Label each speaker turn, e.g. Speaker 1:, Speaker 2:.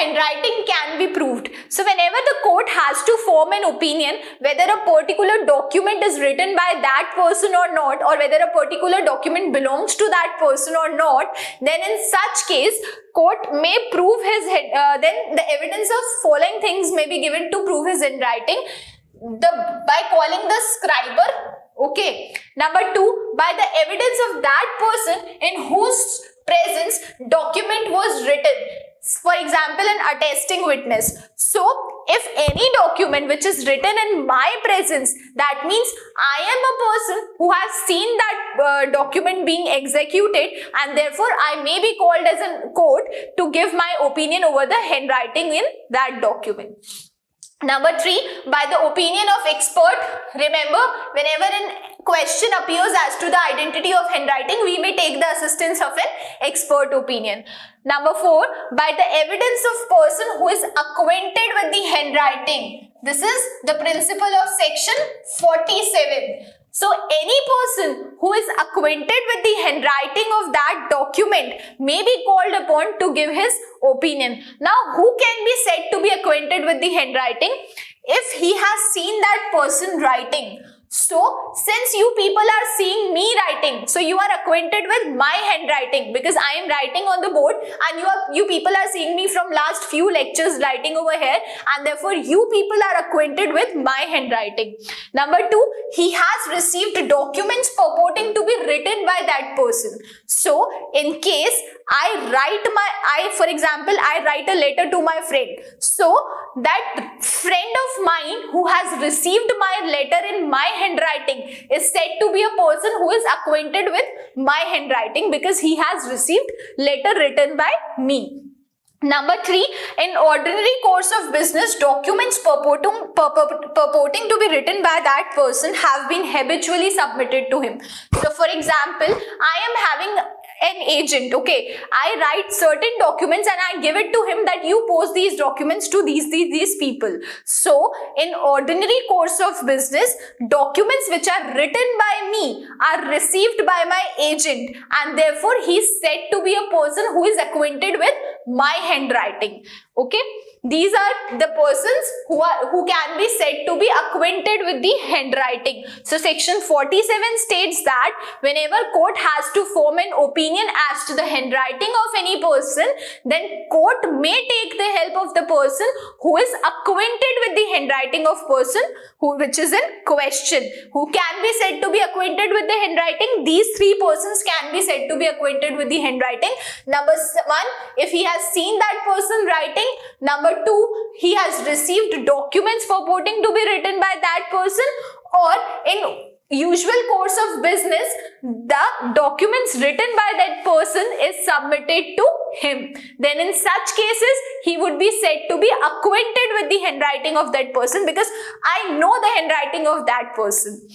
Speaker 1: handwriting can be proved. So whenever the court has to form an opinion whether a particular document is written by that person or not, or whether a particular document belongs to that person or not, then in such case court may prove his then the evidence of following things may be given to prove his handwriting by calling the scriber. Okay. Number 2, by the evidence of that person in whose presence document was written. For example, an attesting witness. So, if any document which is written in my presence, that means I am a person who has seen that document being executed, and therefore I may be called as a court to give my opinion over the handwriting in that document. Number 3, by the opinion of expert. Remember, whenever a question appears as to the identity of handwriting, we may take the assistance of an expert opinion. Number 4, by the evidence of person who is acquainted with the handwriting. This is the principle of section 47. So any person who is acquainted with the handwriting of that document may be called upon to give his opinion. Now, who can be said to be acquainted with the handwriting? If he has seen that person writing. So, since you people are seeing me writing, so you are acquainted with my handwriting because I am writing on the board, and you people are seeing me from last few lectures writing over here, and therefore you people are acquainted with my handwriting. Number 2, he has received documents purporting to be written by that person. So, in case for example, I write a letter to my friend. So, that friend of mine who has received my letter in my handwriting is said to be a person who is acquainted with my handwriting because he has received letter written by me. Number 3, in ordinary course of business, documents purporting to be written by that person have been habitually submitted to him. So, for example, I am having an agent, okay, I write certain documents and I give it to him that you post these documents to these people. So, in ordinary course of business, documents which are written by me are received by my agent, and therefore he is said to be a person who is acquainted with my handwriting. Okay, these are the persons who can be said to be acquainted with the handwriting. So, section 47 states that whenever court has to form an opinion as to the handwriting of any person, then court may take the help of the person who is acquainted with the handwriting of person which is in question. Who can be said to be acquainted with the handwriting? These 3 persons can be said to be acquainted with the handwriting. Number 1, if he has seen that person writing. Number 2, he has received documents purporting to be written by that person, or in usual course of business, the documents written by that person is submitted to him. Then in such cases, he would be said to be acquainted with the handwriting of that person because I know the handwriting of that person.